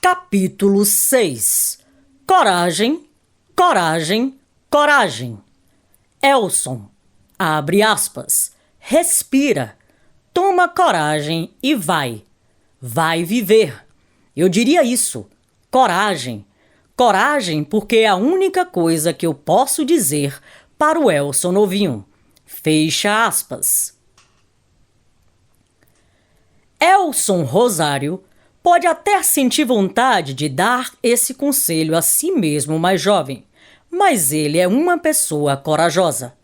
Capítulo 6. Coragem, coragem, coragem. Elson, abre aspas, respira, toma coragem e vai. Vai viver. Eu diria isso, coragem. Coragem porque é a única coisa que eu posso dizer para o Elson novinho. Fecha aspas. Elson Rosário pode até sentir vontade de dar esse conselho a si mesmo mais jovem, mas ele é uma pessoa corajosa.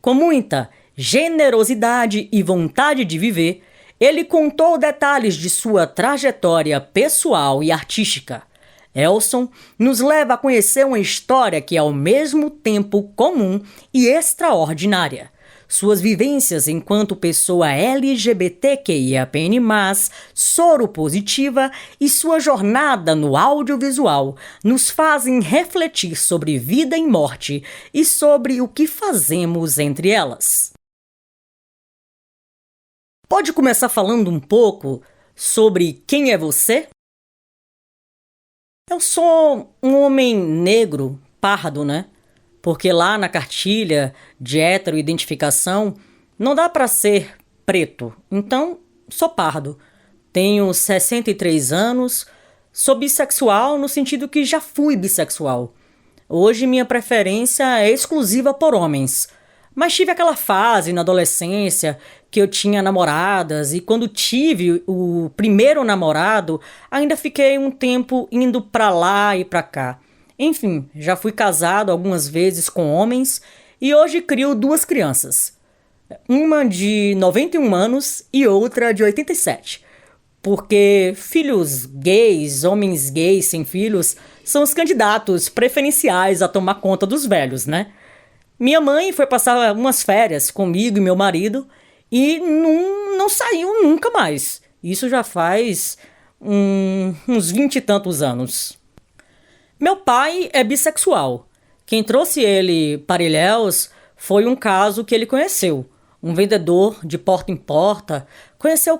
Com muita generosidade e vontade de viver, ele contou detalhes de sua trajetória pessoal e artística. Elson nos leva a conhecer uma história que é ao mesmo tempo comum e extraordinária. Suas vivências enquanto pessoa LGBTQIAPN+, soropositiva e sua jornada no audiovisual nos fazem refletir sobre vida e morte e sobre o que fazemos entre elas. Pode começar falando um pouco sobre quem é você? Eu sou um homem negro, pardo, né? Porque lá na cartilha de heteroidentificação não dá para ser preto. Então, sou pardo. Tenho 63 anos, sou bissexual no sentido que já fui bissexual. Hoje minha preferência é exclusiva por homens. Mas tive aquela fase na adolescência que eu tinha namoradas e quando tive o primeiro namorado, ainda fiquei um tempo indo pra lá e pra cá. Enfim, já fui casado algumas vezes com homens e hoje crio 2 crianças. Uma de 91 anos e outra de 87. Porque filhos gays, homens gays sem filhos, são os candidatos preferenciais a tomar conta dos velhos, né? Minha mãe foi passar umas férias comigo e meu marido e não saiu nunca mais. Isso já faz uns 20 e tantos anos. Meu pai é bissexual. Quem trouxe ele para Ilhéus foi um caso que ele conheceu. Um vendedor de porta em porta. Conheceu o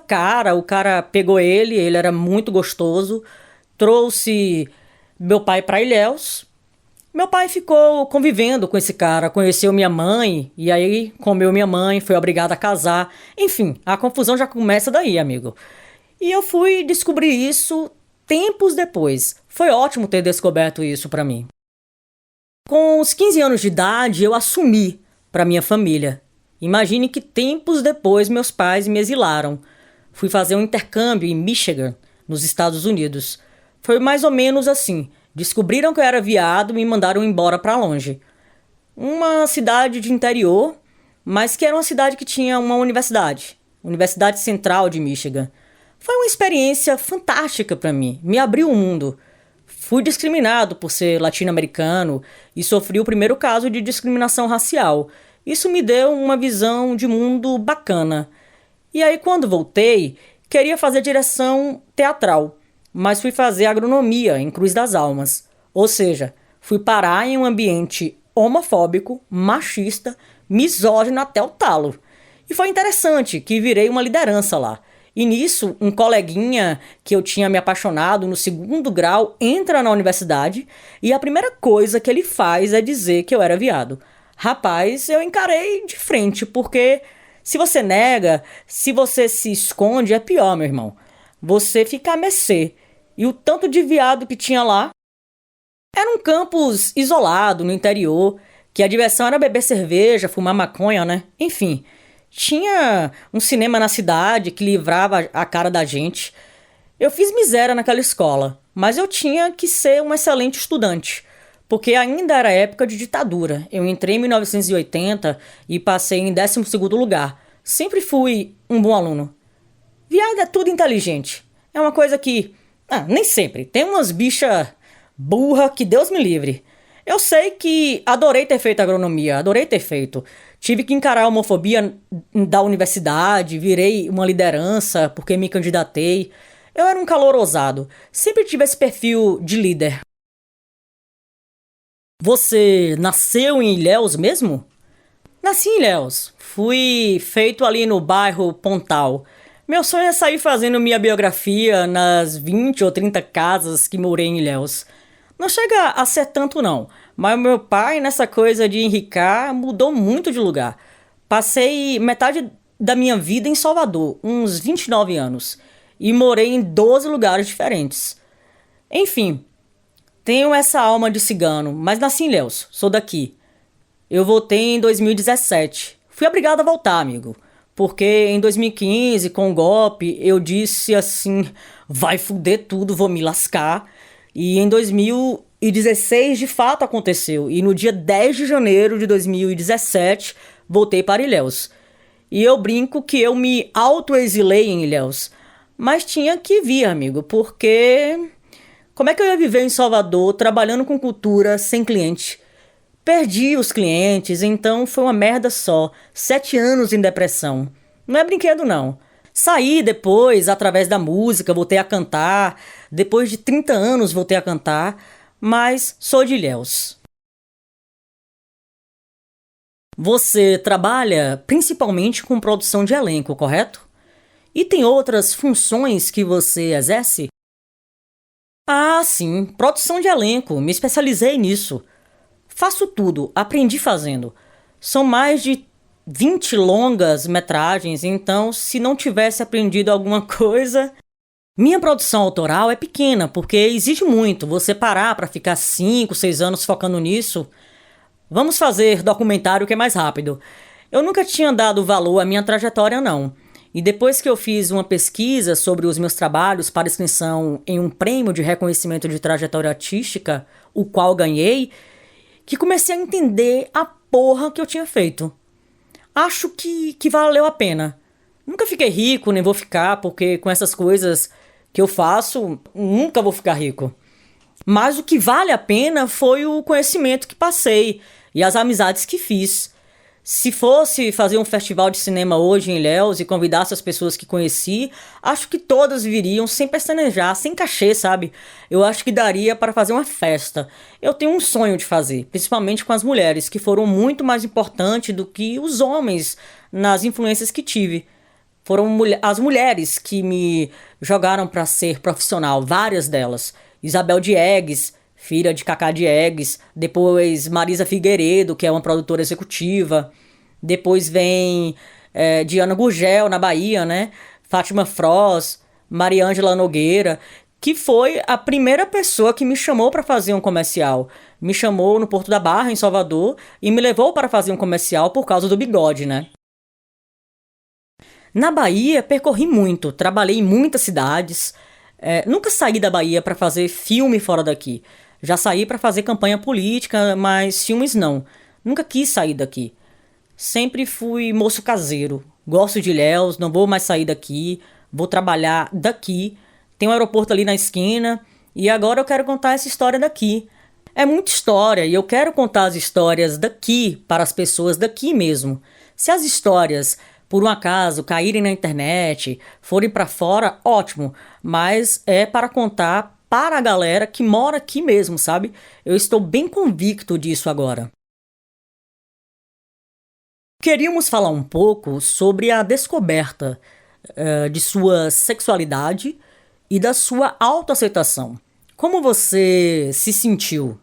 cara pegou ele era muito gostoso. Trouxe meu pai para Ilhéus. Meu pai ficou convivendo com esse cara, conheceu minha mãe, e aí comeu minha mãe, foi obrigado a casar. Enfim, a confusão já começa daí, amigo. E eu fui descobrir isso tempos depois. Foi ótimo ter descoberto isso pra mim. Com os 15 anos de idade, eu assumi pra minha família. Imagine que tempos depois meus pais me exilaram. Fui fazer um intercâmbio em Michigan, nos Estados Unidos. Foi mais ou menos assim. Descobriram que eu era viado e me mandaram embora pra longe. Uma cidade de interior, mas que era uma cidade que tinha uma universidade. Universidade Central de Michigan. Foi uma experiência fantástica pra mim. Me abriu o mundo. Fui discriminado por ser latino-americano e sofri o primeiro caso de discriminação racial. Isso me deu uma visão de mundo bacana. E aí, quando voltei, queria fazer direção teatral, mas fui fazer agronomia em Cruz das Almas. Ou seja, fui parar em um ambiente homofóbico, machista, misógino até o talo. E foi interessante que virei uma liderança lá. E nisso, um coleguinha que eu tinha me apaixonado no 2º grau entra na universidade e a primeira coisa que ele faz é dizer que eu era viado. Rapaz, eu encarei de frente, porque se você nega, se você se esconde, é pior, meu irmão. Você fica a mercê. E o tanto de viado que tinha lá era um campus isolado, no interior, que a diversão era beber cerveja, fumar maconha, né? Enfim, tinha um cinema na cidade que livrava a cara da gente. Eu fiz miséria naquela escola, mas eu tinha que ser um excelente estudante, porque ainda era época de ditadura. Eu entrei em 1980 e passei em 12º lugar. Sempre fui um bom aluno. Viado é tudo inteligente. É uma coisa que... nem sempre. Tem umas bichas burra que Deus me livre. Eu sei que adorei ter feito agronomia, adorei ter feito. Tive que encarar a homofobia da universidade, virei uma liderança porque me candidatei. Eu era um calor ousado, sempre tive esse perfil de líder. Você nasceu em Ilhéus mesmo? Nasci em Ilhéus. Fui feito ali no bairro Pontal. Meu sonho é sair fazendo minha biografia nas 20 ou 30 casas que morei em Ilhéus. Não chega a ser tanto não, mas o meu pai nessa coisa de enricar mudou muito de lugar. Passei metade da minha vida em Salvador, uns 29 anos, e morei em 12 lugares diferentes. Enfim, tenho essa alma de cigano, mas nasci em Ilhéus, sou daqui. Eu voltei em 2017. Fui obrigado a voltar, amigo. Porque em 2015, com o golpe, eu disse assim: vai fuder tudo, vou me lascar. E em 2016, de fato, aconteceu. E no dia 10 de janeiro de 2017, voltei para Ilhéus. E eu brinco que eu me auto-exilei em Ilhéus. Mas tinha que vir, amigo, porque como é que eu ia viver em Salvador trabalhando com cultura sem cliente? Perdi os clientes, então foi uma merda só. 7 anos em depressão. Não é brinquedo, não. Saí depois, através da música, voltei a cantar. Depois de 30 anos voltei a cantar. Mas sou de Ilhéus. Você trabalha principalmente com produção de elenco, correto? E tem outras funções que você exerce? Ah, sim, produção de elenco. Me especializei nisso. Faço tudo, aprendi fazendo. São mais de 20 longas metragens, então se não tivesse aprendido alguma coisa. Minha produção autoral é pequena, porque exige muito você parar para ficar 5, 6 anos focando nisso. Vamos fazer documentário que é mais rápido. Eu nunca tinha dado valor à minha trajetória, não. E depois que eu fiz uma pesquisa sobre os meus trabalhos para inscrição em um prêmio de reconhecimento de trajetória artística, o qual ganhei, que comecei a entender a porra que eu tinha feito. Acho que valeu a pena. Nunca fiquei rico, nem vou ficar, porque com essas coisas que eu faço, nunca vou ficar rico. Mas o que vale a pena foi o conhecimento que passei e as amizades que fiz. Se fosse fazer um festival de cinema hoje em Ilhéus e convidasse as pessoas que conheci, acho que todas viriam sem pestanejar, sem cachê, sabe? Eu acho que daria para fazer uma festa. Eu tenho um sonho de fazer, principalmente com as mulheres, que foram muito mais importantes do que os homens nas influências que tive. Foram as mulheres que me jogaram para ser profissional, várias delas. Isabel Diegues, filha de Cacá Diegues, depois Marisa Figueiredo, que é uma produtora executiva, depois vem Diana Gurgel, na Bahia, né? Fátima Froz, Mariângela Nogueira, que foi a primeira pessoa que me chamou para fazer um comercial. Me chamou no Porto da Barra, em Salvador, e me levou para fazer um comercial por causa do bigode, né? Na Bahia, percorri muito, trabalhei em muitas cidades. Nunca saí da Bahia para fazer filme fora daqui. Já saí para fazer campanha política, mas filmes não. Nunca quis sair daqui. Sempre fui moço caseiro. Gosto de Ilhéus, não vou mais sair daqui. Vou trabalhar daqui. Tem um aeroporto ali na esquina. E agora eu quero contar essa história daqui. É muita história e eu quero contar as histórias daqui para as pessoas daqui mesmo. Se as histórias, por um acaso, caírem na internet, forem para fora, ótimo. Mas é para contar para a galera que mora aqui mesmo, sabe? Eu estou bem convicto disso agora. Queríamos falar um pouco sobre a descoberta de sua sexualidade e da sua autoaceitação. Como você se sentiu?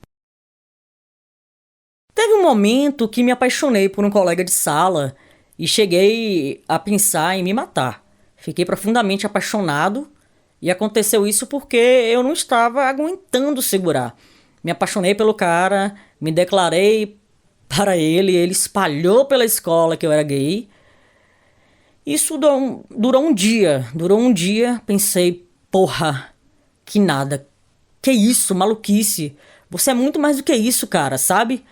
Teve um momento que me apaixonei por um colega de sala e cheguei a pensar em me matar. Fiquei profundamente apaixonado e aconteceu isso porque eu não estava aguentando segurar. Me apaixonei pelo cara, me declarei para ele espalhou pela escola que eu era gay. Isso durou um dia, pensei, porra, que nada, que isso, maluquice. Você é muito mais do que isso, cara, sabe?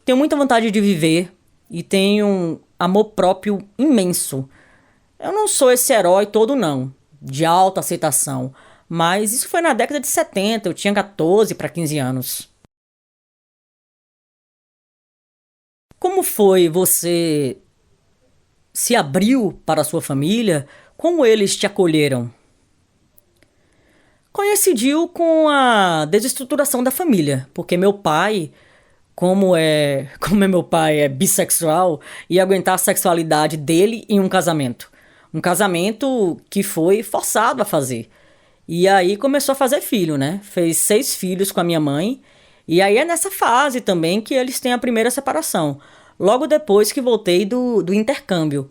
Tenho muita vontade de viver e tenho um amor próprio imenso. Eu não sou esse herói todo não, de alta aceitação, mas isso foi na década de 70, eu tinha 14 para 15 anos. Como foi você se abriu para a sua família? Como eles te acolheram? Coincidiu com a desestruturação da família, porque meu pai, como é meu pai é bissexual, ia aguentar a sexualidade dele em um casamento. Um casamento que foi forçado a fazer. E aí começou a fazer filho, né? Fez 6 filhos com a minha mãe. E aí é nessa fase também que eles têm a primeira separação. Logo depois que voltei do intercâmbio.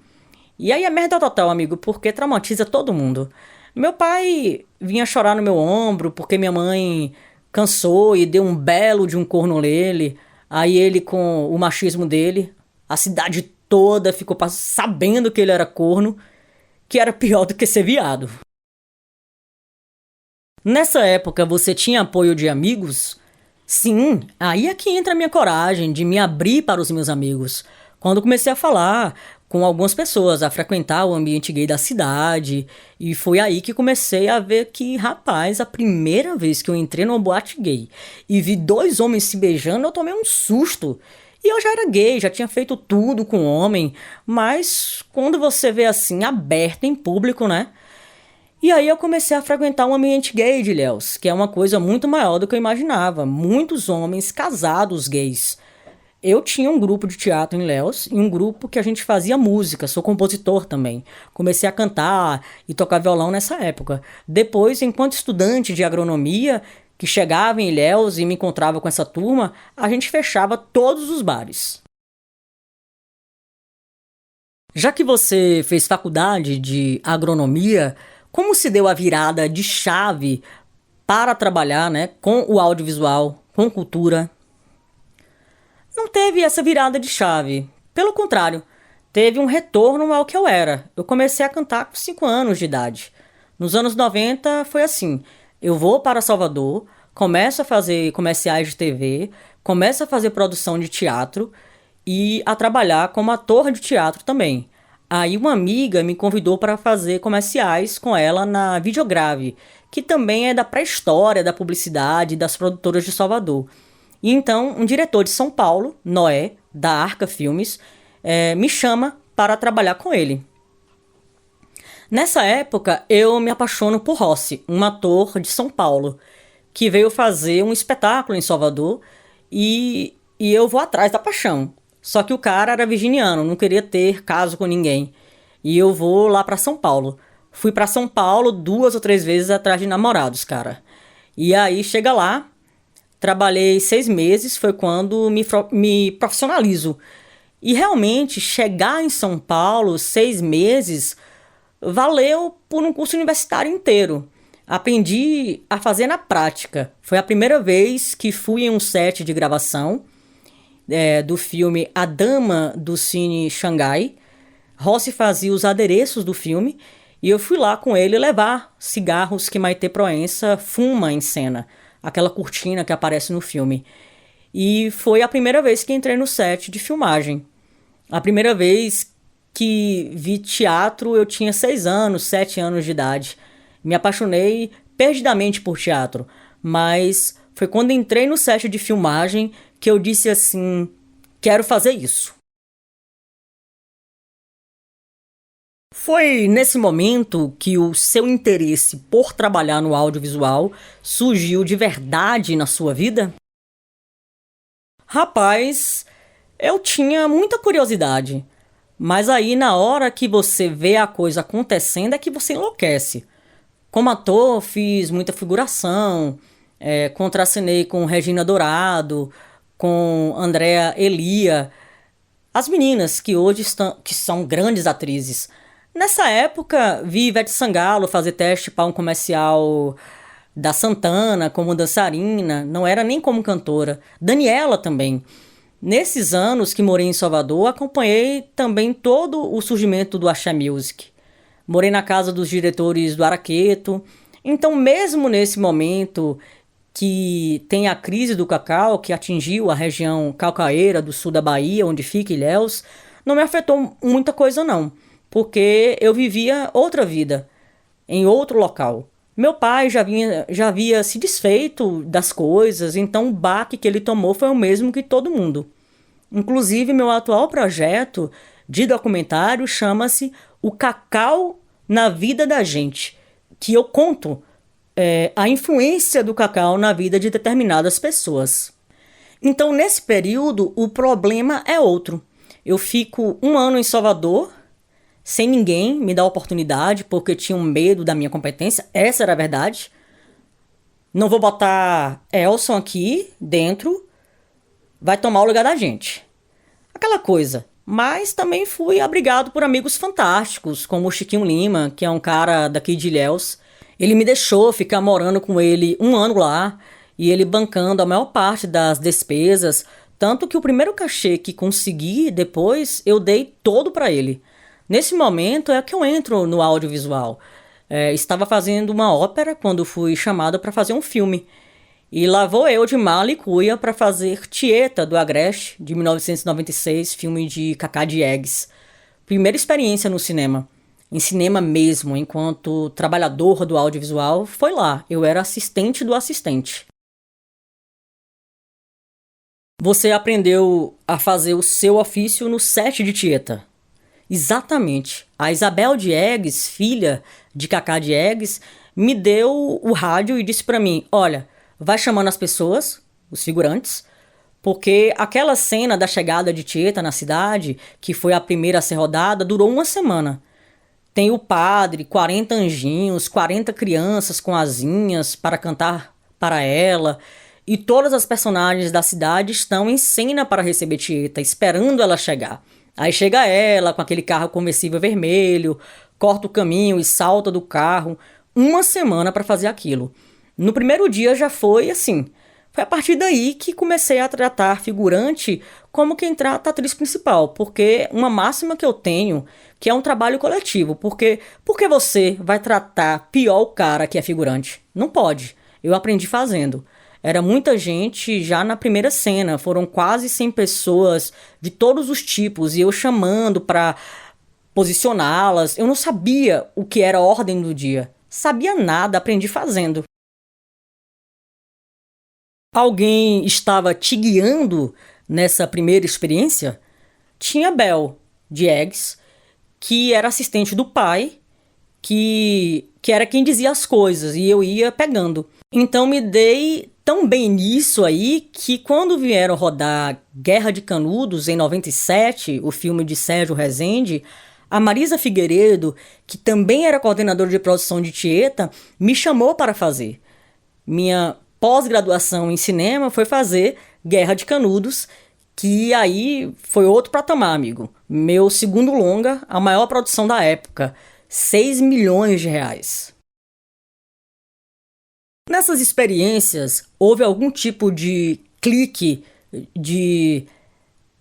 E aí é merda total, amigo, porque traumatiza todo mundo. Meu pai vinha chorar no meu ombro porque minha mãe cansou e deu um belo de um corno nele. Aí ele, com o machismo dele, a cidade toda ficou sabendo que ele era corno, que era pior do que ser viado. Nessa época você tinha apoio de amigos? Sim, aí é que entra a minha coragem de me abrir para os meus amigos. Quando comecei a falar com algumas pessoas, a frequentar o ambiente gay da cidade, e foi aí que comecei a ver que, rapaz, a primeira vez que eu entrei numa boate gay e vi 2 homens se beijando, eu tomei um susto. E eu já era gay, já tinha feito tudo com homem, mas quando você vê assim, aberto em público, né? E aí eu comecei a frequentar um ambiente gay de Ilhéus, que é uma coisa muito maior do que eu imaginava. Muitos homens casados gays. Eu tinha um grupo de teatro em Ilhéus e um grupo que a gente fazia música, sou compositor também. Comecei a cantar e tocar violão nessa época. Depois, enquanto estudante de agronomia, que chegava em Ilhéus e me encontrava com essa turma, a gente fechava todos os bares. Já que você fez faculdade de agronomia, como se deu a virada de chave para trabalhar, né, com o audiovisual, com cultura? Não teve essa virada de chave. Pelo contrário, teve um retorno ao que eu era. Eu comecei a cantar com 5 anos de idade. Nos anos 90 foi assim. Eu vou para Salvador, começo a fazer comerciais de TV, começo a fazer produção de teatro e a trabalhar como ator de teatro também. Aí uma amiga me convidou para fazer comerciais com ela na Videograve, que também é da pré-história da publicidade das produtoras de Salvador. E então um diretor de São Paulo, Noé, da Arca Filmes, me chama para trabalhar com ele. Nessa época eu me apaixono por Rossi, um ator de São Paulo, que veio fazer um espetáculo em Salvador e eu vou atrás da paixão. Só que o cara era virginiano, não queria ter caso com ninguém. E eu vou lá pra São Paulo. Fui pra São Paulo 2 ou 3 vezes atrás de namorados, cara. E aí chega lá, trabalhei 6 meses, foi quando me profissionalizo. E realmente chegar em São Paulo 6 meses valeu por um curso universitário inteiro. Aprendi a fazer na prática. Foi a primeira vez que fui em um set de gravação do filme A Dama do Cine Xangai. Rossi fazia os adereços do filme e eu fui lá com ele levar cigarros que Maite Proença fuma em cena, aquela cortina que aparece no filme. E foi a primeira vez que entrei no set de filmagem. A primeira vez que vi teatro eu tinha 6 anos, 7 anos de idade. Me apaixonei perdidamente por teatro, mas foi quando entrei no set de filmagem que eu disse assim, quero fazer isso. Foi nesse momento que o seu interesse por trabalhar no audiovisual surgiu de verdade na sua vida? Rapaz, eu tinha muita curiosidade, mas aí na hora que você vê a coisa acontecendo é que você enlouquece. Como ator, fiz muita figuração, contracenei com Regina Dourado, com Andréa Elia, as meninas que hoje que são grandes atrizes. Nessa época, vi Ivete Sangalo fazer teste para um comercial da Santana como dançarina, não era nem como cantora. Daniela também. Nesses anos que morei em Salvador, acompanhei também todo o surgimento do Axé Music. Morei na casa dos diretores do Araqueto. Então, mesmo nesse momento que tem a crise do cacau, que atingiu a região calcaeira do sul da Bahia, onde fica Ilhéus, não me afetou muita coisa não, porque eu vivia outra vida, em outro local. Meu pai já havia se desfeito das coisas, então o baque que ele tomou foi o mesmo que todo mundo. Inclusive, meu atual projeto de documentário chama-se O Cacau na Vida da Gente, que eu conto a influência do cacau na vida de determinadas pessoas. Então, nesse período, o problema é outro. Eu fico 1 ano em Salvador, sem ninguém me dar oportunidade, porque tinham medo da minha competência. Essa era a verdade. Não vou botar Elson aqui dentro, vai tomar o lugar da gente. Aquela coisa. Mas também fui abrigado por amigos fantásticos, como o Chiquinho Lima, que é um cara daqui de Ilhéus. Ele me deixou ficar morando com ele 1 ano lá, e ele bancando a maior parte das despesas, tanto que o primeiro cachê que consegui depois, eu dei todo pra ele. Nesse momento é que eu entro no audiovisual. Estava fazendo uma ópera quando fui chamado para fazer um filme. E lá vou eu de mala e cuia para fazer Tieta, do Agreste, de 1996, filme de Cacá Diegues. Primeira experiência no cinema. Em cinema mesmo, enquanto trabalhador do audiovisual, foi lá. Eu era assistente do assistente. Você aprendeu a fazer o seu ofício no set de Tieta. Exatamente. A Isabel Diegues, filha de Cacá Diegues, me deu o rádio e disse pra mim: olha, vai chamando as pessoas, os figurantes, porque aquela cena da chegada de Tieta na cidade, que foi a primeira a ser rodada, durou 1 semana. Tem o padre, 40 anjinhos, 40 crianças com asinhas para cantar para ela, e todas as personagens da cidade estão em cena para receber Tieta, esperando ela chegar. Aí chega ela com aquele carro conversível vermelho, corta o caminho e salta do carro. 1 semana para fazer aquilo. No primeiro dia já foi assim. Foi a partir daí que comecei a tratar figurante como quem trata a atriz principal. Porque uma máxima que eu tenho, que é um trabalho coletivo. Porque você vai tratar pior o cara que é figurante? Não pode. Eu aprendi fazendo. Era muita gente já na primeira cena, foram quase 100 pessoas de todos os tipos, e eu chamando para posicioná-las. Eu não sabia o que era a ordem do dia. Sabia nada, aprendi fazendo. Alguém estava te guiando nessa primeira experiência? Tinha Bel, de Eggs, que era assistente do pai, que era quem dizia as coisas, e eu ia pegando. Então me dei tão bem nisso aí que quando vieram rodar Guerra de Canudos, em 97, o filme de Sérgio Rezende, a Marisa Figueiredo, que também era coordenadora de produção de Tieta, me chamou para fazer. Minha pós-graduação em cinema foi fazer Guerra de Canudos, que aí foi outro patamar, amigo. Meu segundo longa, a maior produção da época, 6 milhões de reais. Nessas experiências, houve algum tipo de clique de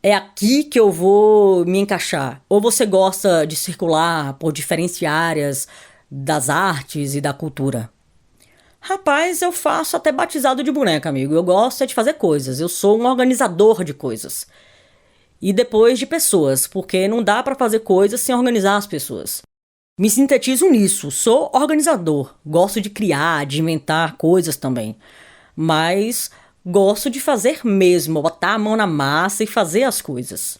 é aqui que eu vou me encaixar? Ou você gosta de circular por diferentes áreas das artes e da cultura? Rapaz, eu faço até batizado de boneca, amigo. Eu gosto é de fazer coisas. Eu sou um organizador de coisas. E depois de pessoas, porque não dá para fazer coisas sem organizar as pessoas. Me sintetizo nisso, sou organizador, gosto de criar, de inventar coisas também, mas gosto de fazer mesmo, botar a mão na massa e fazer as coisas.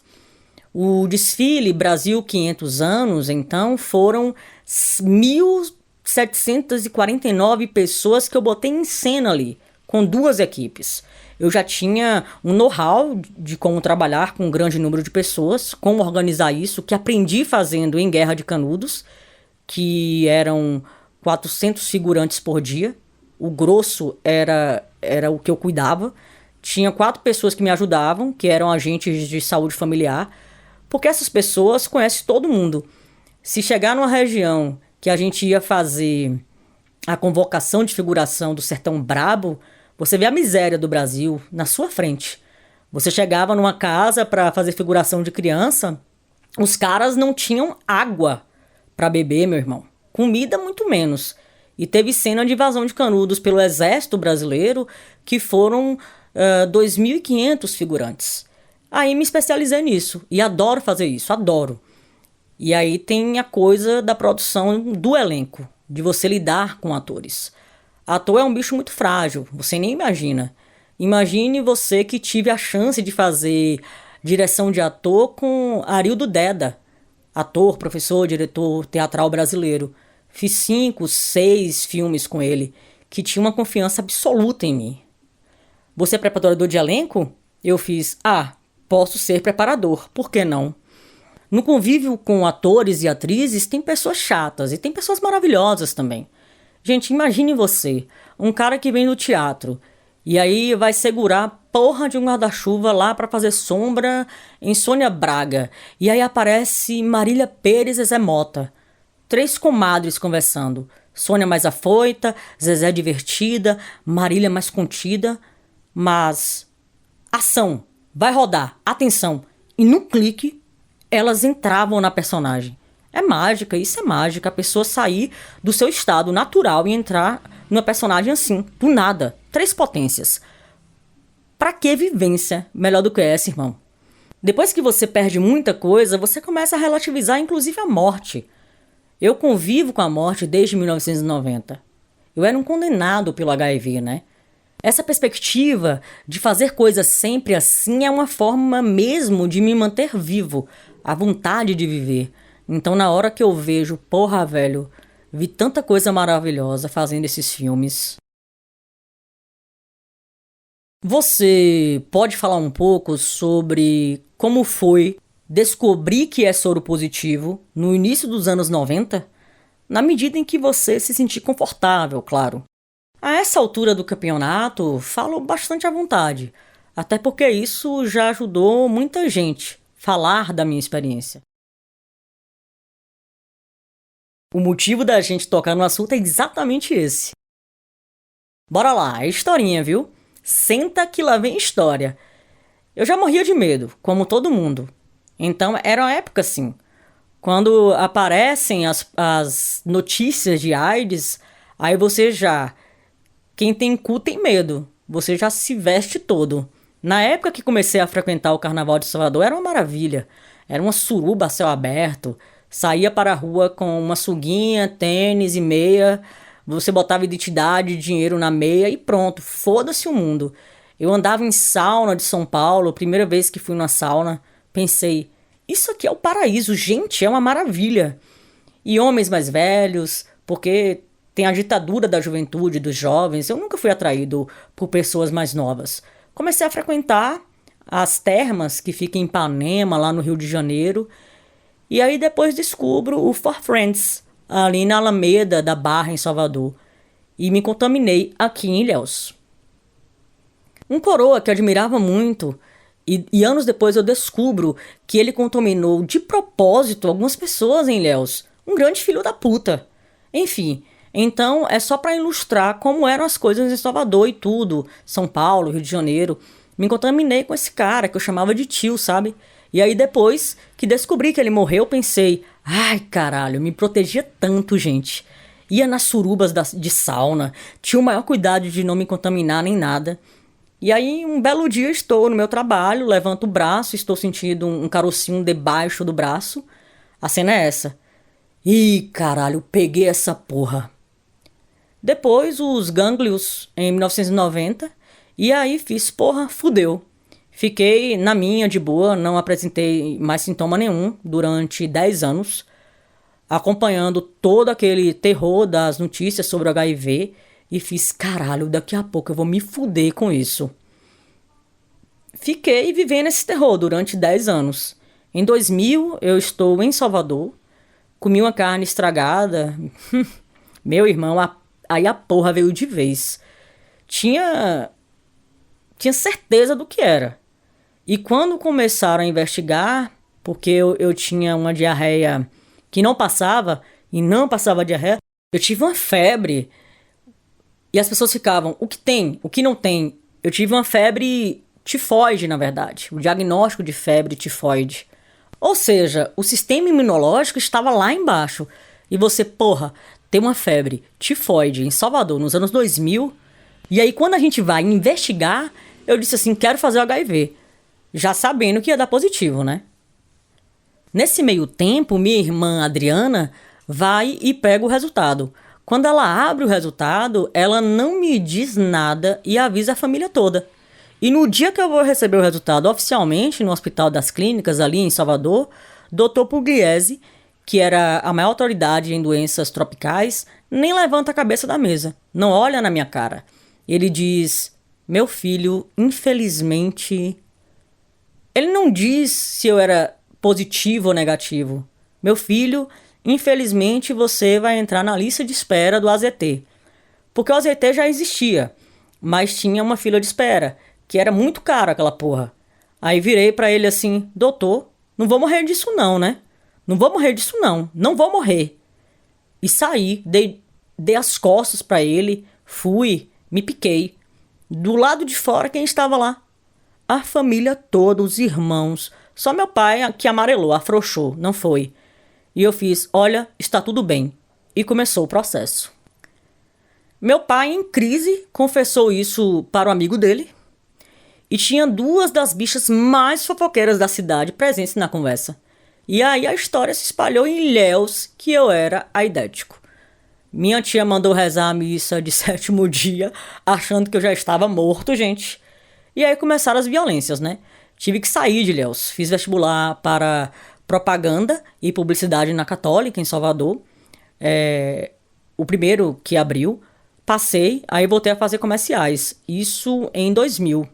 O desfile Brasil 500 anos, então, foram 1.749 pessoas que eu botei em cena ali, com 2 equipes. Eu já tinha um know-how de como trabalhar com um grande número de pessoas, como organizar isso, que aprendi fazendo em Guerra de Canudos, que eram 400 figurantes por dia. O grosso era o que eu cuidava. Tinha 4 pessoas que me ajudavam, que eram agentes de saúde familiar, porque essas pessoas conhecem todo mundo. Se chegar numa região que a gente ia fazer a convocação de figuração do Sertão Brabo, você vê a miséria do Brasil na sua frente. Você chegava numa casa para fazer figuração de criança, os caras não tinham água para beber, meu irmão. Comida, muito menos. E teve cena de invasão de Canudos pelo Exército Brasileiro, que foram 2.500 figurantes. Aí me especializei nisso. E adoro fazer isso, adoro. E aí tem a coisa da produção do elenco, de você lidar com atores. Ator é um bicho muito frágil, você nem imagina. Imagine você que tive a chance de fazer direção de ator com Arildo Deda, ator, professor, diretor teatral brasileiro. Fiz 5, 6 filmes com ele, que tinha uma confiança absoluta em mim. Você é preparador de elenco? Eu fiz, posso ser preparador, por que não? No convívio com atores e atrizes, tem pessoas chatas e tem pessoas maravilhosas também. Gente, imagine você, um cara que vem do teatro e aí vai segurar a porra de um guarda-chuva lá pra fazer sombra em Sônia Braga. E aí aparece Marília Pêres e Zé Mota. Três comadres conversando. Sônia mais afoita, Zezé divertida, Marília mais contida. Mas ação, vai rodar, atenção. E num clique, elas entravam na personagem. É mágica, isso é mágica. A pessoa sair do seu estado natural e entrar numa personagem assim, do nada. Três potências. Pra que vivência melhor do que essa, irmão? Depois que você perde muita coisa, você começa a relativizar inclusive a morte. Eu convivo com a morte desde 1990. Eu era um condenado pelo HIV, né? Essa perspectiva de fazer coisas sempre assim é uma forma mesmo de me manter vivo, a vontade de viver. Então, na hora que eu vejo, porra, velho, vi tanta coisa maravilhosa fazendo esses filmes. Você pode falar um pouco sobre como foi descobrir que é soro positivo no início dos anos 90? Na medida em que você se sentir confortável, claro. A essa altura do campeonato, falo bastante à vontade, até porque isso já ajudou muita gente a falar da minha experiência. O motivo da gente tocar no assunto é exatamente esse. Bora lá, é historinha, viu? Senta que lá vem história. Eu já morria de medo, como todo mundo. Então era uma época assim. Quando aparecem as notícias de AIDS, aí você já. Quem tem cu tem medo. Você já se veste todo. Na época que comecei a frequentar o Carnaval de Salvador, era uma maravilha. Era uma suruba a céu aberto. Saía para a rua com uma sunguinha, tênis e meia. Você botava identidade, dinheiro na meia e pronto. Foda-se o mundo. Eu andava em sauna de São Paulo, primeira vez que fui na sauna. Pensei, isso aqui é o paraíso, gente, é uma maravilha. E homens mais velhos, porque tem a ditadura da juventude, dos jovens. Eu nunca fui atraído por pessoas mais novas. Comecei a frequentar as termas que ficam em Ipanema, lá no Rio de Janeiro. E aí depois descubro o For Friends, ali na Alameda da Barra, em Salvador. E me contaminei aqui em Ilhéus. Um coroa que eu admirava muito, e anos depois eu descubro que ele contaminou de propósito algumas pessoas em Ilhéus. Um grande filho da puta. Enfim, então é só pra ilustrar como eram as coisas em Salvador e tudo. São Paulo, Rio de Janeiro. Me contaminei com esse cara que eu chamava de tio, sabe? E aí depois que descobri que ele morreu, pensei, ai caralho, me protegia tanto, gente. Ia nas surubas de sauna, tinha o maior cuidado de não me contaminar nem nada. E aí um belo dia estou no meu trabalho, levanto o braço, estou sentindo um carocinho debaixo do braço. A cena é essa. Ih, caralho, peguei essa porra. Depois os gânglios em 1990, e aí fiz porra, fudeu. Fiquei na minha, de boa, não apresentei mais sintoma nenhum durante 10 anos, acompanhando todo aquele terror das notícias sobre o HIV e fiz, caralho, daqui a pouco eu vou me fuder com isso. Fiquei vivendo esse terror durante 10 anos. Em 2000 eu estou em Salvador, comi uma carne estragada, meu irmão, aí a porra veio de vez. Tinha certeza do que era. E quando começaram a investigar, porque eu tinha uma diarreia que não passava, e não passava diarreia, eu tive uma febre. E as pessoas ficavam, o que tem? O que não tem? Eu tive uma febre tifoide, na verdade. O diagnóstico de febre tifoide. Ou seja, o sistema imunológico estava lá embaixo. E você, porra, tem uma febre tifoide em Salvador nos anos 2000. E aí quando a gente vai investigar, eu disse assim, quero fazer o HIV. Já sabendo que ia dar positivo, né? Nesse meio tempo, minha irmã Adriana vai e pega o resultado. Quando ela abre o resultado, ela não me diz nada e avisa a família toda. E no dia que eu vou receber o resultado oficialmente, no Hospital das Clínicas, ali em Salvador, Dr. Pugliese, que era a maior autoridade em doenças tropicais, nem levanta a cabeça da mesa, não olha na minha cara. Ele diz, meu filho, infelizmente... Ele não diz se eu era positivo ou negativo. Meu filho, infelizmente você vai entrar na lista de espera do AZT. Porque o AZT já existia, mas tinha uma fila de espera, que era muito caro aquela porra. Aí virei pra ele assim: doutor, não vou morrer disso não, né? Não vou morrer disso não, não vou morrer. E saí, dei as costas pra ele, fui, me piquei. Do lado de fora, quem estava lá? A família toda, os irmãos. Só meu pai que amarelou, afrouxou, não foi. E eu fiz: olha, está tudo bem. E começou o processo. Meu pai, em crise, confessou isso para o amigo dele. E tinha duas das bichas mais fofoqueiras da cidade presentes na conversa. E aí a história se espalhou em Ilhéus que eu era aidético. Minha tia mandou rezar a missa de sétimo dia, achando que eu já estava morto, gente. E aí começaram as violências, né? Tive que sair de Ilhéus. Fiz vestibular para propaganda e publicidade na Católica, em Salvador. O primeiro que abriu. Passei, aí voltei a fazer comerciais. Isso em 2000.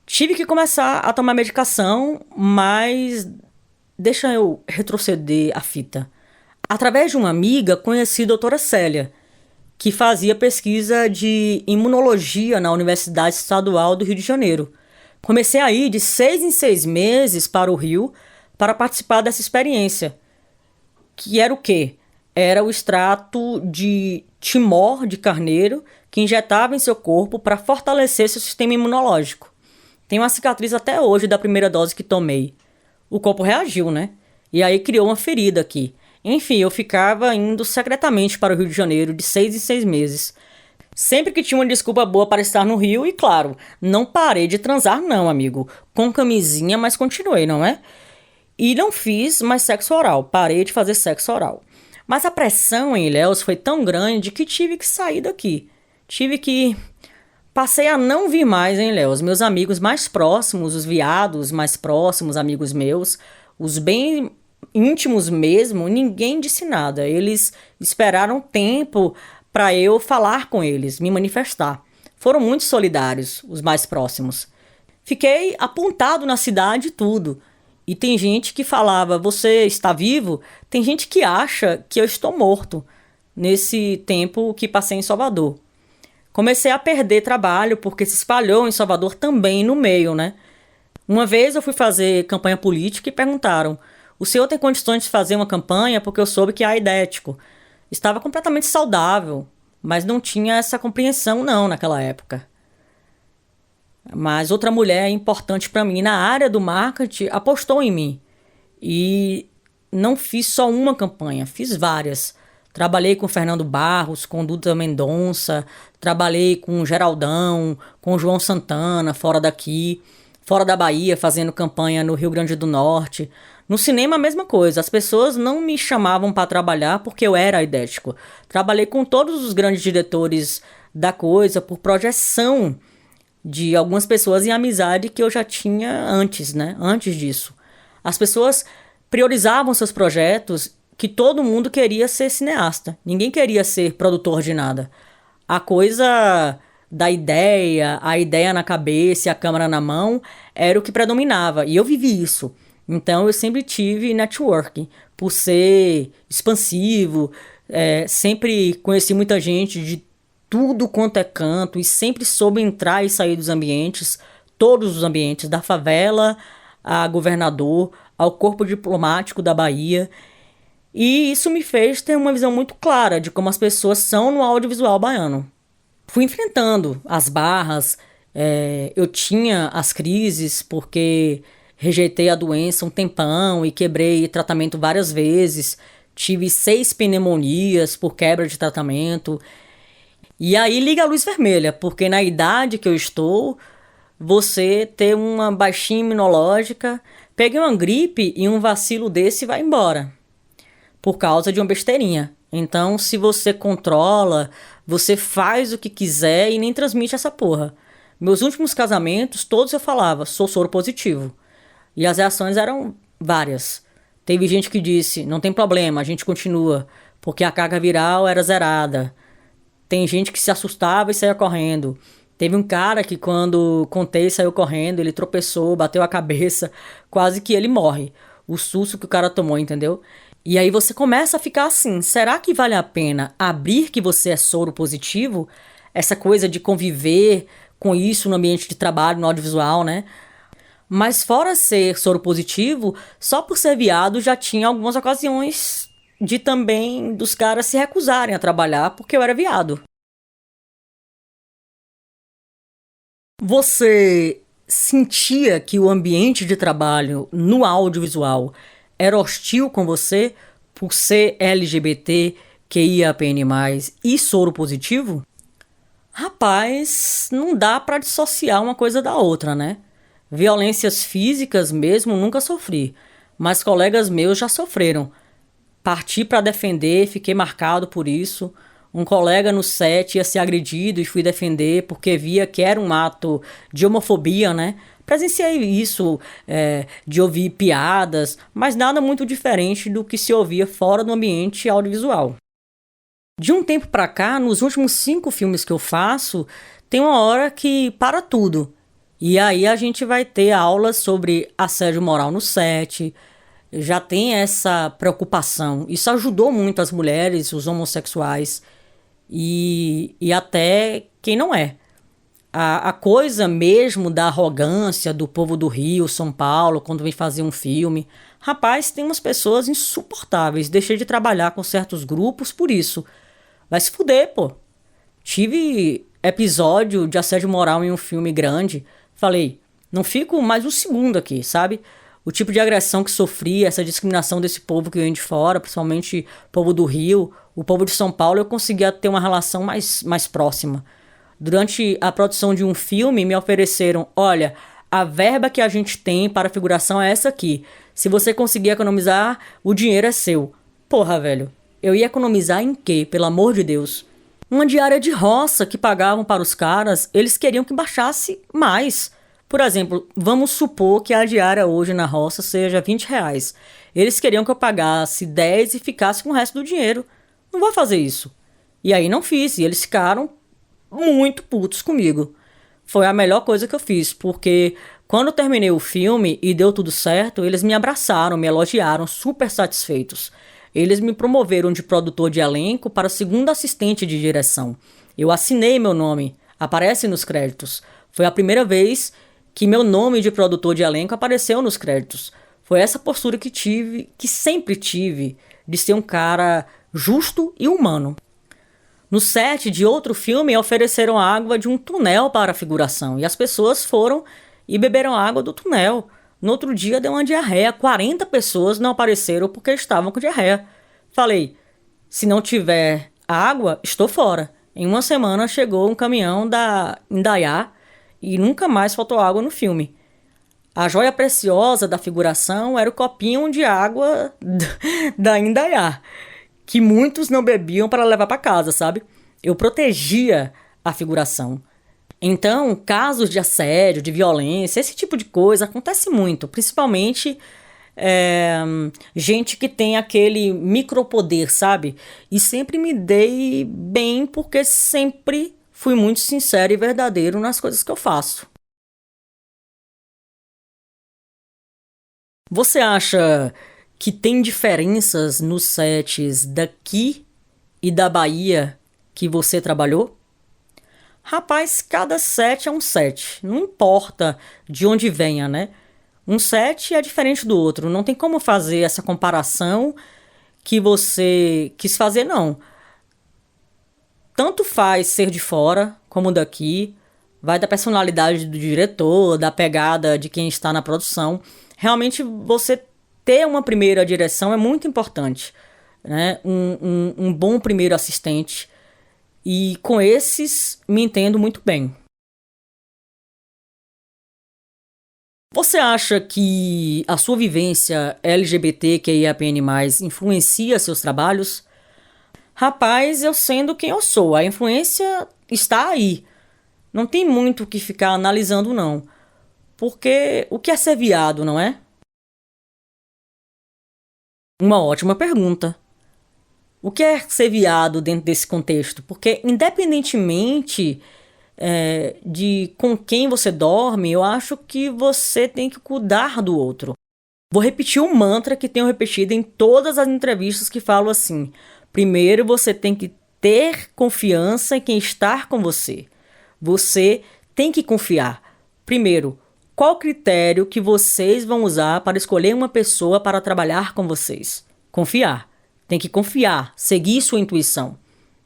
Tive que começar a tomar medicação, mas deixa eu retroceder a fita. Através de uma amiga, conheci a doutora Célia, que fazia pesquisa de imunologia na Universidade Estadual do Rio de Janeiro. Comecei a ir de 6 em 6 meses para o Rio para participar dessa experiência. Que era o quê? Era o extrato de timor de carneiro que injetava em seu corpo para fortalecer seu sistema imunológico. Tenho uma cicatriz até hoje da primeira dose que tomei. O corpo reagiu, né? E aí criou uma ferida aqui. Enfim, eu ficava indo secretamente para o Rio de Janeiro de 6 em 6 meses. Sempre que tinha uma desculpa boa para estar no Rio, e claro, não parei de transar não, amigo. Com camisinha, mas continuei, não é? E não fiz mais sexo oral, parei de fazer sexo oral. Mas a pressão em Ilhéus foi tão grande que tive que sair daqui. Passei a não vir mais em Ilhéus. Meus amigos mais próximos, os viados mais próximos, amigos meus, os bem íntimos mesmo, ninguém disse nada. Eles esperaram tempo para eu falar com eles, me manifestar. Foram muito solidários, os mais próximos. Fiquei apontado na cidade e tudo. E tem gente que falava: você está vivo? Tem gente que acha que eu estou morto nesse tempo que passei em Salvador. Comecei a perder trabalho porque se espalhou em Salvador também no meio, né? Uma vez eu fui fazer campanha política e perguntaram: o senhor tem condições de fazer uma campanha? Porque eu soube que é aidético. Estava completamente saudável, mas não tinha essa compreensão não naquela época. Mas outra mulher importante para mim na área do marketing apostou em mim. E não fiz só uma campanha, fiz várias. Trabalhei com Fernando Barros, com Duda Mendonça, trabalhei com Geraldão, com João Santana, fora daqui, fora da Bahia, fazendo campanha no Rio Grande do Norte. No cinema, a mesma coisa. As pessoas não me chamavam para trabalhar porque eu era aidético. Trabalhei com todos os grandes diretores da coisa por projeção de algumas pessoas em amizade que eu já tinha antes, né? Antes disso. As pessoas priorizavam seus projetos, que todo mundo queria ser cineasta. Ninguém queria ser produtor de nada. A coisa da ideia, a ideia na cabeça e a câmera na mão era o que predominava. E eu vivi isso. Então eu sempre tive networking. Por ser expansivo, sempre conheci muita gente de tudo quanto é canto e sempre soube entrar e sair dos ambientes, todos os ambientes, da favela a governador, ao corpo diplomático da Bahia. E isso me fez ter uma visão muito clara de como as pessoas são no audiovisual baiano. Fui enfrentando as barras, eu tinha as crises porque rejeitei a doença um tempão e quebrei tratamento várias vezes. Tive 6 pneumonias por quebra de tratamento. E aí liga a luz vermelha, porque na idade que eu estou, você ter uma baixinha imunológica, peguei uma gripe e um vacilo desse vai embora, por causa de uma besteirinha. Então, se você controla, você faz o que quiser e nem transmite essa porra. Meus últimos casamentos, todos eu falava: sou soro positivo. E as reações eram várias. Teve gente que disse: não tem problema, a gente continua, porque a carga viral era zerada. Tem gente que se assustava e saía correndo. Teve um cara que, quando contei, saiu correndo, ele tropeçou, bateu a cabeça, quase que ele morre. o susto que o cara tomou, entendeu? E aí você começa a ficar assim, será que vale a pena abrir que você é soro positivo? Essa coisa de conviver com isso no ambiente de trabalho, no audiovisual, né? Mas fora ser soro positivo, só por ser viado já tinha algumas ocasiões de também dos caras se recusarem a trabalhar porque eu era viado. Você sentia que o ambiente de trabalho no audiovisual era hostil com você por ser LGBT, QIAPN+, e soro positivo? Rapaz, não dá pra dissociar uma coisa da outra, né? Violências físicas mesmo nunca sofri, mas colegas meus já sofreram. Parti pra defender, fiquei marcado por isso. Um colega no set ia ser agredido e fui defender porque via que era um ato de homofobia, né? Presenciei isso, de ouvir piadas, mas nada muito diferente do que se ouvia fora do ambiente audiovisual. De um tempo pra cá, nos últimos 5 filmes que eu faço, tem uma hora que para tudo. E aí a gente vai ter aulas sobre assédio moral no set. Já tem essa preocupação. Isso ajudou muito as mulheres, os homossexuais e até quem não é. A coisa mesmo da arrogância do povo do Rio, São Paulo, quando vem fazer um filme. Rapaz, tem umas pessoas insuportáveis. Deixei de trabalhar com certos grupos por isso. Vai se fuder, pô. Tive episódio de assédio moral em um filme grande. Falei, não fico mais um segundo aqui, sabe? O tipo de agressão que sofri, essa discriminação desse povo que vem de fora, principalmente o povo do Rio, o povo de São Paulo, eu conseguia ter uma relação mais próxima. Durante a produção de um filme, me ofereceram, olha, a verba que a gente tem para a figuração é essa aqui. Se você conseguir economizar, o dinheiro é seu. Porra, velho, eu ia economizar em quê, pelo amor de Deus? Uma diária de roça que pagavam para os caras, eles queriam que baixasse mais. Por exemplo, vamos supor que a diária hoje na roça seja R$ 20. Eles queriam que eu pagasse 10 e ficasse com o resto do dinheiro. Não vou fazer isso. E aí não fiz, e eles ficaram muito putos comigo. Foi a melhor coisa que eu fiz, porque quando eu terminei o filme e deu tudo certo, eles me abraçaram, me elogiaram, super satisfeitos. Eles me promoveram de produtor de elenco para segundo assistente de direção. Eu assinei meu nome, aparece nos créditos. Foi a primeira vez que meu nome de produtor de elenco apareceu nos créditos. Foi essa postura que tive, que sempre tive, de ser um cara justo e humano. No set de outro filme, ofereceram água de um túnel para a figuração, e as pessoas foram e beberam água do túnel. No outro dia deu uma diarreia, 40 pessoas não apareceram porque estavam com diarreia. Falei, se não tiver água, estou fora. Em uma semana chegou um caminhão da Indaiá e nunca mais faltou água no filme. A joia preciosa da figuração era o copinho de água da Indaiá, que muitos não bebiam para levar para casa, sabe? Eu protegia a figuração. Então, casos de assédio, de violência, esse tipo de coisa acontece muito, principalmente gente que tem aquele micropoder, sabe? E sempre me dei bem porque sempre fui muito sincero e verdadeiro nas coisas que eu faço. Você acha que tem diferenças nos sets daqui e da Bahia que você trabalhou? Rapaz, cada set é um set. Não importa de onde venha, né? Um set é diferente do outro. Não tem como fazer essa comparação que você quis fazer, não. Tanto faz ser de fora como daqui. Vai da personalidade do diretor, da pegada de quem está na produção. Realmente você ter uma primeira direção é muito importante, né? Um bom primeiro assistente. E com esses me entendo muito bem. Você acha que a sua vivência LGBTQIAPN+, influencia seus trabalhos? Rapaz, eu sendo quem eu sou, a influência está aí. Não tem muito o que ficar analisando, não. Porque o que é ser viado, não é? Uma ótima pergunta. O que é ser viado dentro desse contexto? Porque, independentemente de com quem você dorme, eu acho que você tem que cuidar do outro. Vou repetir um mantra que tenho repetido em todas as entrevistas que falo assim. Primeiro, você tem que ter confiança em quem está com você. Você tem que confiar. Primeiro, qual critério que vocês vão usar para escolher uma pessoa para trabalhar com vocês? Confiar. Tem que confiar, seguir sua intuição.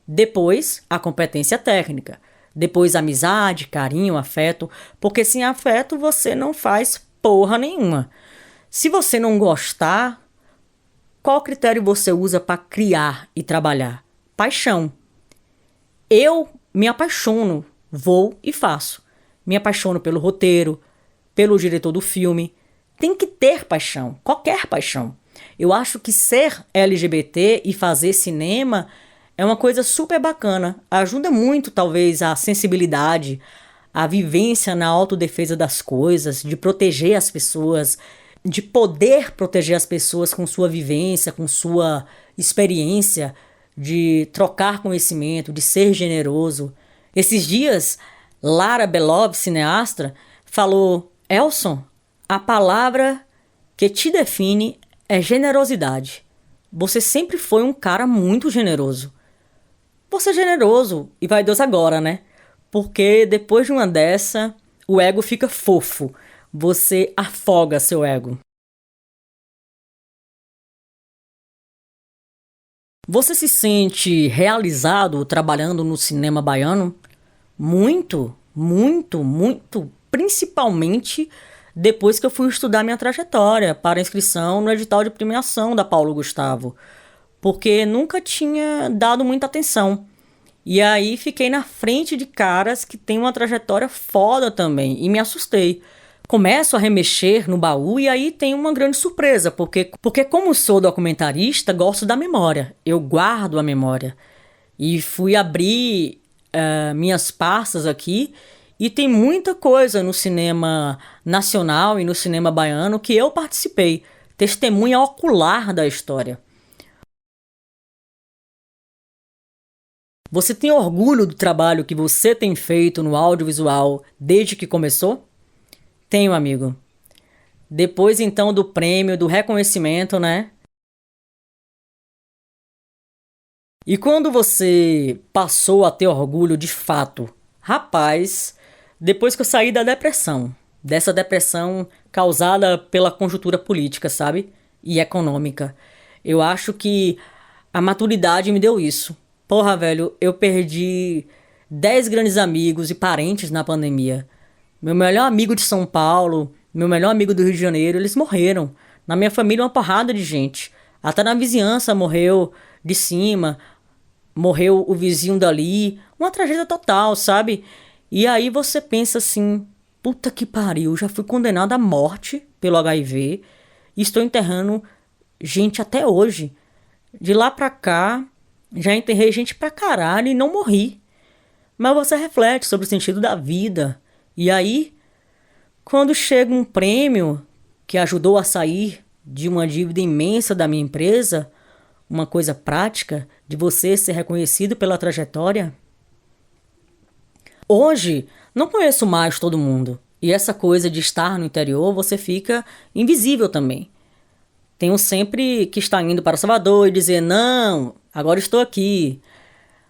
Depois, a competência técnica. Depois, amizade, carinho, afeto. Porque sem afeto você não faz porra nenhuma. Se você não gostar, qual critério você usa para criar e trabalhar? Paixão. Eu me apaixono, vou e faço. Me apaixono pelo roteiro, pelo diretor do filme. Tem que ter paixão, qualquer paixão. Eu acho que ser LGBT e fazer cinema é uma coisa super bacana. Ajuda muito, talvez, a sensibilidade, a vivência na autodefesa das coisas, de proteger as pessoas, de poder proteger as pessoas com sua vivência, com sua experiência, de trocar conhecimento, de ser generoso. Esses dias, Lara Belov, cineasta, falou: Elson, a palavra que te define é generosidade. Você sempre foi um cara muito generoso. Você é generoso e vaidoso agora, né? Porque depois de uma dessa, o ego fica fofo. Você afoga seu ego. Você se sente realizado trabalhando no cinema baiano? Muito, muito, muito. Principalmente depois que eu fui estudar minha trajetória para inscrição no edital de premiação da Paulo Gustavo. Porque nunca tinha dado muita atenção. E aí fiquei na frente de caras que têm uma trajetória foda também. E me assustei. Começo a remexer no baú e aí tem uma grande surpresa, porque como sou documentarista, gosto da memória. Eu guardo a memória. E fui abrir minhas pastas aqui e tem muita coisa no cinema nacional e no cinema baiano que eu participei. Testemunha ocular da história. Você tem orgulho do trabalho que você tem feito no audiovisual desde que começou? Tenho, amigo. Depois então do prêmio, do reconhecimento, né? E quando você passou a ter orgulho de fato? Rapaz, depois que eu saí da depressão. Dessa depressão causada pela conjuntura política, sabe? E econômica. Eu acho que a maturidade me deu isso. Porra, velho, eu perdi 10 grandes amigos e parentes na pandemia. Meu melhor amigo de São Paulo, meu melhor amigo do Rio de Janeiro, eles morreram. Na minha família, uma porrada de gente. Até na vizinhança morreu de cima, morreu o vizinho dali. Uma tragédia total, sabe? E aí você pensa assim: puta que pariu, já fui condenado à morte pelo HIV e estou enterrando gente até hoje. De lá pra cá, já enterrei gente pra caralho e não morri. Mas você reflete sobre o sentido da vida. E aí, quando chega um prêmio que ajudou a sair de uma dívida imensa da minha empresa, uma coisa prática de você ser reconhecido pela trajetória. Hoje, não conheço mais todo mundo. E essa coisa de estar no interior, você fica invisível também. Tenho sempre que estar indo para Salvador e dizer: não, agora estou aqui.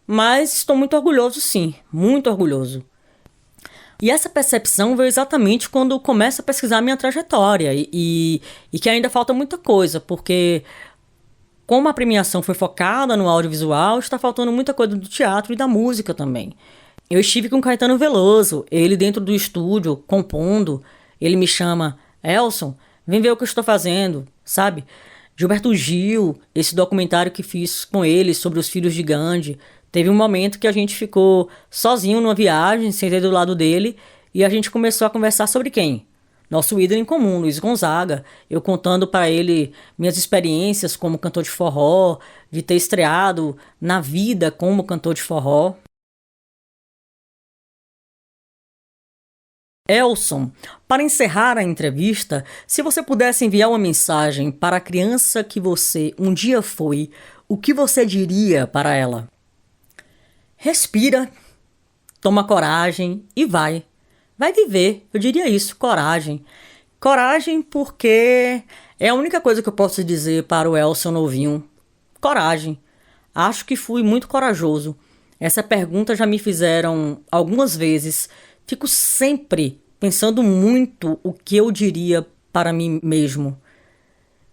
Mas estou muito orgulhoso, sim, muito orgulhoso. E essa percepção veio exatamente quando começo a pesquisar minha trajetória e que ainda falta muita coisa, porque como a premiação foi focada no audiovisual, está faltando muita coisa do teatro e da música também. Eu estive com Caetano Veloso, ele dentro do estúdio, compondo, ele me chama: Elson, vem ver o que eu estou fazendo, sabe? Gilberto Gil, esse documentário que fiz com ele sobre os filhos de Gandhi. Teve um momento que a gente ficou sozinho numa viagem, sentei do lado dele, e a gente começou a conversar sobre quem? Nosso ídolo em comum, Luiz Gonzaga. Eu contando para ele minhas experiências como cantor de forró, de ter estreado na vida como cantor de forró. Elson, para encerrar a entrevista, se você pudesse enviar uma mensagem para a criança que você um dia foi, o que você diria para ela? Respira, toma coragem e vai. Vai viver, eu diria isso, coragem. Coragem porque É a única coisa que eu posso dizer para o Elson novinho. Coragem. Acho que fui muito corajoso. Essa pergunta já me fizeram algumas vezes. Fico sempre pensando muito o que eu diria para mim mesmo.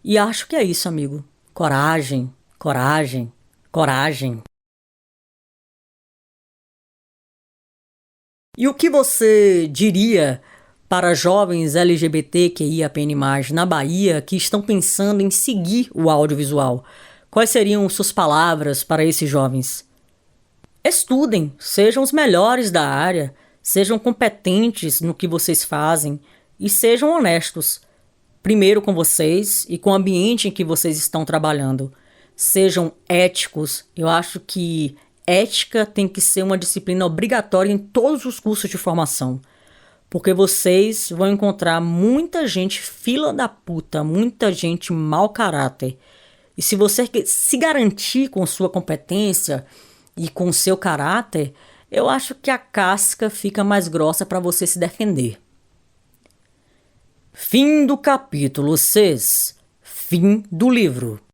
E acho que é isso, amigo. Coragem, coragem, coragem. E o que você diria para jovens LGBTQIAPN+, na Bahia que estão pensando em seguir o audiovisual? Quais seriam suas palavras para esses jovens? Estudem, sejam os melhores da área, sejam competentes no que vocês fazem e sejam honestos. Primeiro com vocês e com o ambiente em que vocês estão trabalhando. Sejam éticos. Eu acho que ética tem que ser uma disciplina obrigatória em todos os cursos de formação. Porque vocês vão encontrar muita gente fila da puta, muita gente mau caráter. E se você se garantir com sua competência e com seu caráter, eu acho que a casca fica mais grossa para você se defender. Fim do capítulo 6. Fim do livro.